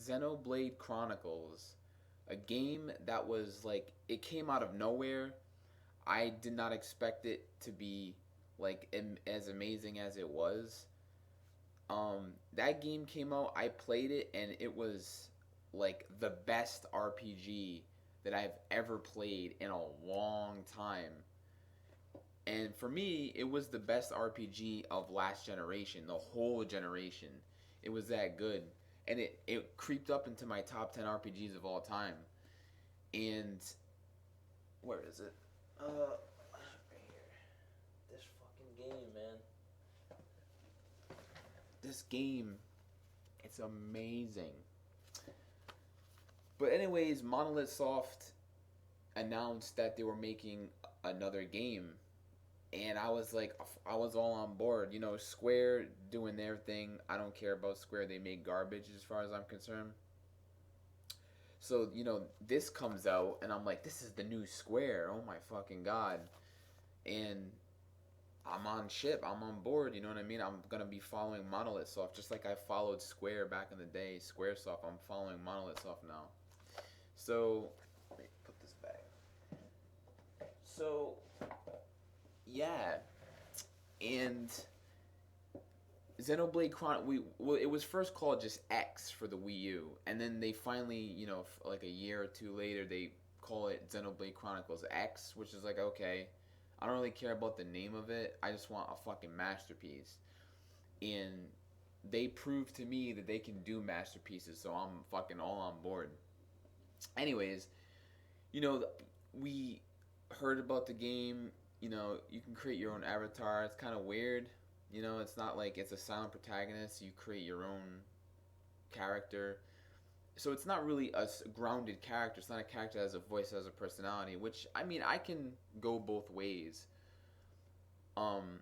Xenoblade Chronicles, a game that was like it came out of nowhere. I did not expect it to be like as amazing as it was. That game came out, I played it, and it was like the best RPG that I've ever played in a long time. And for me, it was the best RPG of last generation, the whole generation. It was that good. And it creeped up into my top 10 RPGs of all time. And where is it? Right here. This fucking game, man. This game, it's amazing. But anyways, Monolith Soft announced that they were making another game, and I was like, I was all on board. You know, Square doing their thing. I don't care about Square. They make garbage as far as I'm concerned. So, this comes out, and I'm like, this is the new Square. Oh my fucking god. And I'm on ship. I'm on board. You know what I mean? I'm gonna be following Monolith Soft just like I followed Square back in the day. Squaresoft. I'm following Monolith Soft now. So let me put this back. So yeah, and Xenoblade it was first called just X for the Wii U, and then they finally, like a year or two later, they call it Xenoblade Chronicles X, which is like, okay, I don't really care about the name of it. I just want a fucking masterpiece. And they proved to me that they can do masterpieces, so I'm fucking all on board. Anyways, you know, we heard about the game. You can create your own avatar. It's kind of weird. It's not like it's a silent protagonist. You create your own character. So it's not really a grounded character. It's not a character that has a voice, has a personality, which, I mean, I can go both ways. Um,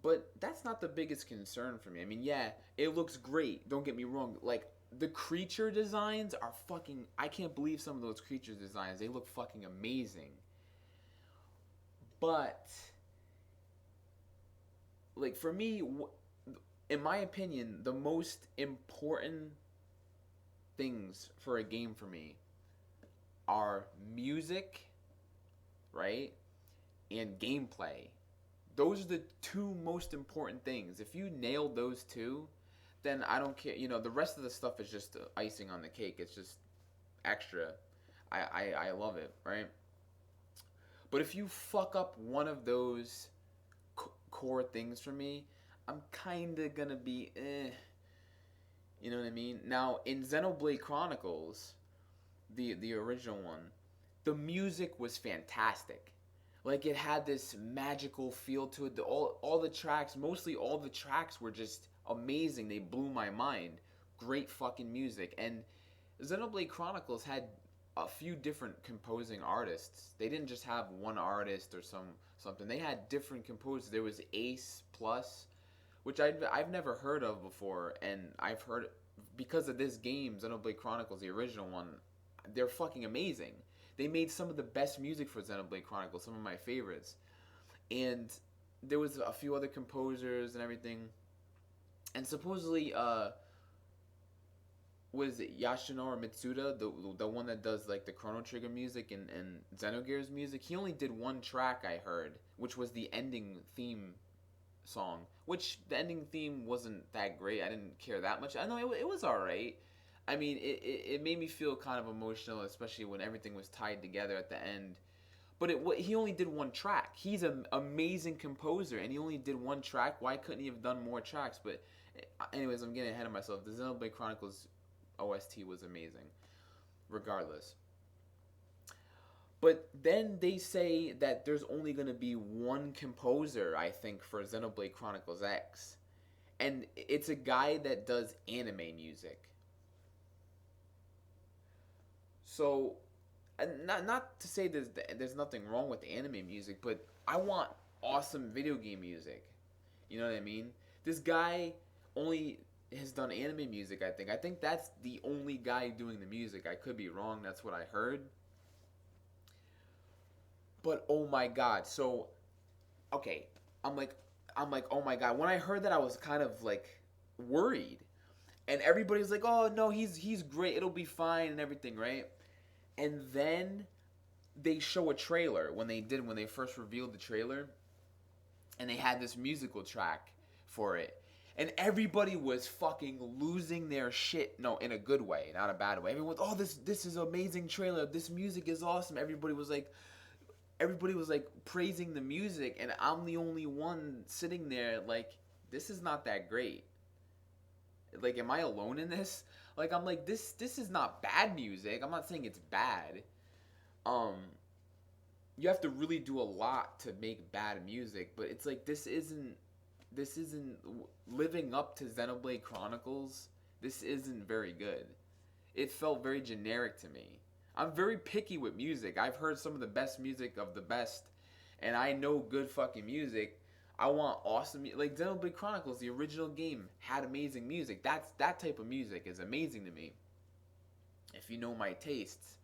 but that's not the biggest concern for me. I mean, yeah, it looks great. Don't get me wrong. Like, the creature designs are fucking. I can't believe some of those creature designs. They look fucking amazing. But like for me, in my opinion, the most important things for a game for me are music, right, and gameplay. Those are the two most important things. If you nail those two, then I don't care. The rest of the stuff is just icing on the cake. It's just extra. I love it, right? But if you fuck up one of those core things for me, I'm kind of gonna be eh. You know what I mean? Now, in Xenoblade Chronicles, the original one, the music was fantastic. Like it had this magical feel to it. All the tracks, mostly all the tracks were just amazing. They blew my mind. Great fucking music. And Xenoblade Chronicles had a few different composing artists. They didn't just have one artist or something. They had different composers. There was Ace Plus, which I've never heard of before, and I've heard because of this game, Xenoblade Chronicles, the original one. They're fucking amazing. They made some of the best music for Xenoblade Chronicles, some of my favorites, and there was a few other composers and everything, and supposedly was it Yashinori Mitsuda, the one that does like the Chrono Trigger music and Xenogears music? He only did one track I heard, which was the ending theme song. Which the ending theme wasn't that great. I didn't care that much. I know it was all right. I mean, it made me feel kind of emotional, especially when everything was tied together at the end. But he only did one track. He's an amazing composer, and he only did one track. Why couldn't he have done more tracks? But anyways, I'm getting ahead of myself. The Xenoblade Chronicles OST was amazing, regardless. But then they say that there's only going to be one composer, I think, for Xenoblade Chronicles X. And it's a guy that does anime music. So, not to say there's nothing wrong with anime music, but I want awesome video game music. You know what I mean? This guy only has done anime music, I think. I think that's the only guy doing the music. I could be wrong. That's what I heard. But oh my god. So, okay, I'm like I'm like, "Oh my god." When I heard that, I was kind of like worried. And everybody's like, "Oh no, he's great. It'll be fine and everything, right?" And then they show a trailer when they first revealed the trailer, and they had this musical track for it. And everybody was fucking losing their shit. No, in a good way, not a bad way. Everyone, oh, this is an amazing trailer. This music is awesome. Everybody was like praising the music, and I'm the only one sitting there like, this is not that great. Like, am I alone in this? Like, I'm like, this is not bad music. I'm not saying it's bad. Um, you have to really do a lot to make bad music, but it's like this isn't living up to Xenoblade Chronicles. This isn't very good. It felt very generic to me. I'm very picky with music. I've heard some of the best music of the best, and I know good fucking music. I want awesome like Xenoblade Chronicles, the original game, had amazing music. That type of music is amazing to me. If you know my tastes.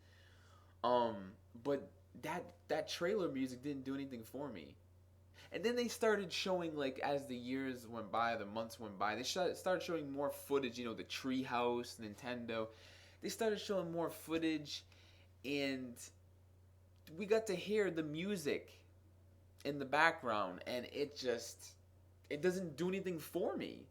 Um, but that trailer music didn't do anything for me. And then they started showing, like, as the years went by, the months went by, they started showing more footage. The Treehouse, Nintendo. They started showing more footage, and we got to hear the music in the background, and it doesn't do anything for me.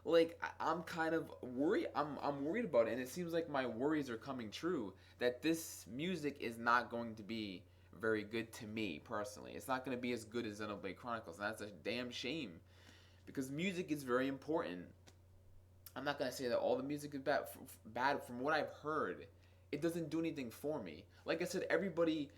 Like, I'm kind of worried. I'm worried about it, and it seems like my worries are coming true. That this music is not going to be very good to me personally. It's not going to be as good as Xenoblade Chronicles, and that's a damn shame because music is very important. I'm not going to say that all the music is bad. Bad from what I've heard, it doesn't do anything for me. Like I said, everybody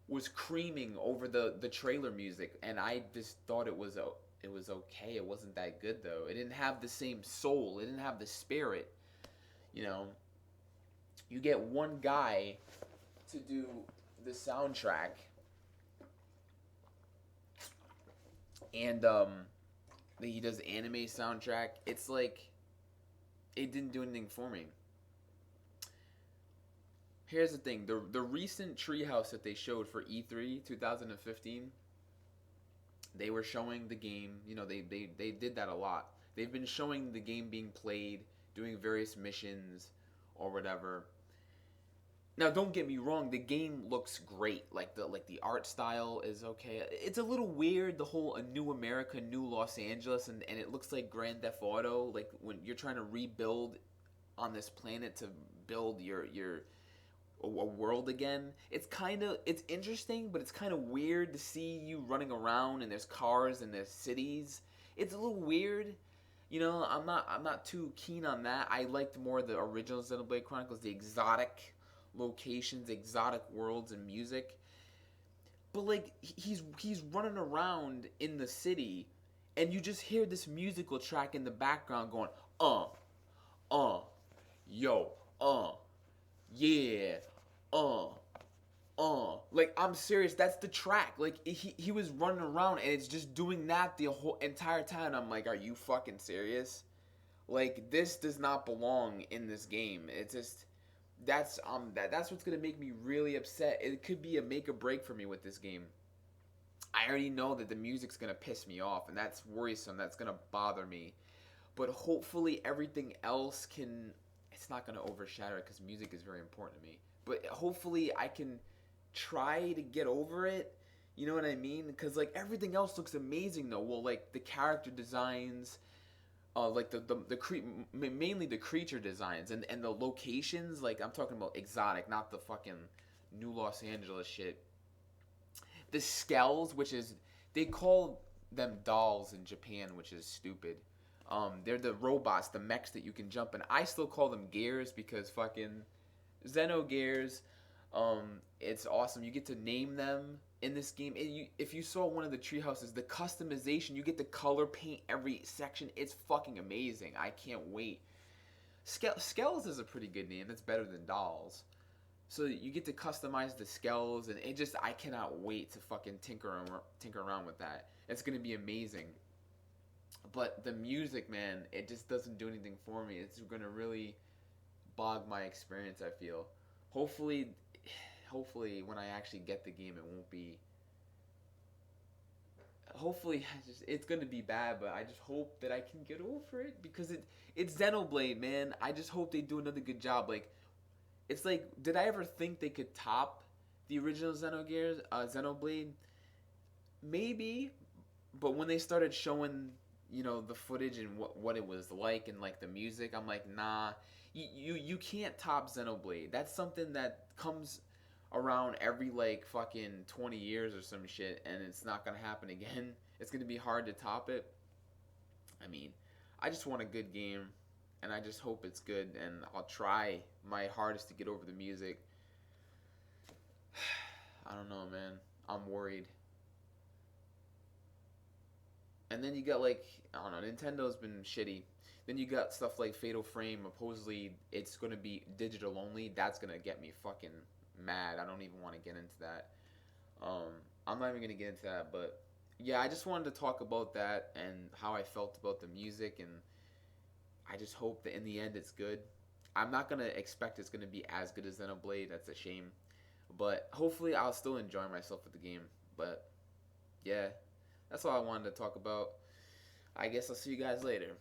was creaming over the trailer music, and I just thought it was okay. It wasn't that good though. It didn't have the same soul. It didn't have the spirit. You know, you get one guy to do the soundtrack, and he does anime soundtrack. It's like it didn't do anything for me. Here's the thing: the recent Treehouse that they showed for E3 2015, they were showing the game. They did that a lot. They've been showing the game being played, doing various missions or whatever. Now, don't get me wrong, the game looks great. Like the art style is okay. It's a little weird, the whole a new America, new Los Angeles, and it looks like Grand Theft Auto, like when you're trying to rebuild on this planet to build your a world again. It's interesting, but it's kind of weird to see you running around and there's cars and there's cities. It's a little weird. I'm not too keen on that. I liked more the original Xenoblade Chronicles, the exotic locations, exotic worlds, and music. But like he's running around in the city, and you just hear this musical track in the background going, uh, yo, yeah, uh, like, I'm serious. That's the track. Like, he was running around, and it's just doing that the whole entire time. I'm like, are you fucking serious? Like, this does not belong in this game. It's just that's what's gonna make me really upset. It could be a make or break for me with this game. I already know that the music's gonna piss me off, and that's worrisome. That's gonna bother me. But hopefully everything else can. It's not gonna overshadow it because music is very important to me. But hopefully I can try to get over it. You know what I mean? Because like everything else looks amazing though. Well, like the character designs, like mainly the creature designs and the locations. Like I'm talking about exotic, not the fucking new Los Angeles shit. The skells, which is they call them dolls in Japan, which is stupid. They're the robots, the mechs that you can jump in. I still call them gears because fucking Xenogears. It's awesome. You get to name them in this game. If you saw one of the tree houses, the customization, you get to color paint every section. It's fucking amazing. I can't wait. Skells is a pretty good name. That's better than dolls. So you get to customize the skells, and I cannot wait to fucking tinker around with that. It's gonna be amazing. But the music, man, it just doesn't do anything for me. It's gonna really bog my experience, I feel. Hopefully when I actually get the game, it won't be hopefully it's gonna be bad, but I just hope that I can get over it because it's Xenoblade, man. I just hope they do another good job. Like it's like, did I ever think they could top the original Xenoblade? Maybe, but when they started showing, the footage and what it was like and like the music, I'm like, nah, you can't top Xenoblade. That's something that comes around every like fucking 20 years or some shit, and it's not gonna happen again. It's gonna be hard to top it. I mean, I just want a good game, and I just hope it's good, and I'll try my hardest to get over the music. I don't know, man. I'm worried. And then you got like, I don't know, Nintendo's been shitty. Then you got stuff like Fatal Frame. Supposedly it's gonna be digital only. That's gonna get me fucking mad. I don't even want to get into that. Um, I'm not even gonna get into that, but yeah, I just wanted to talk about that and how I felt about the music, and I just hope that in the end it's good. I'm not gonna expect it's gonna be as good as Xenoblade. That's a shame, but hopefully I'll still enjoy myself with the game. But yeah, that's all I wanted to talk about. I guess I'll see you guys later.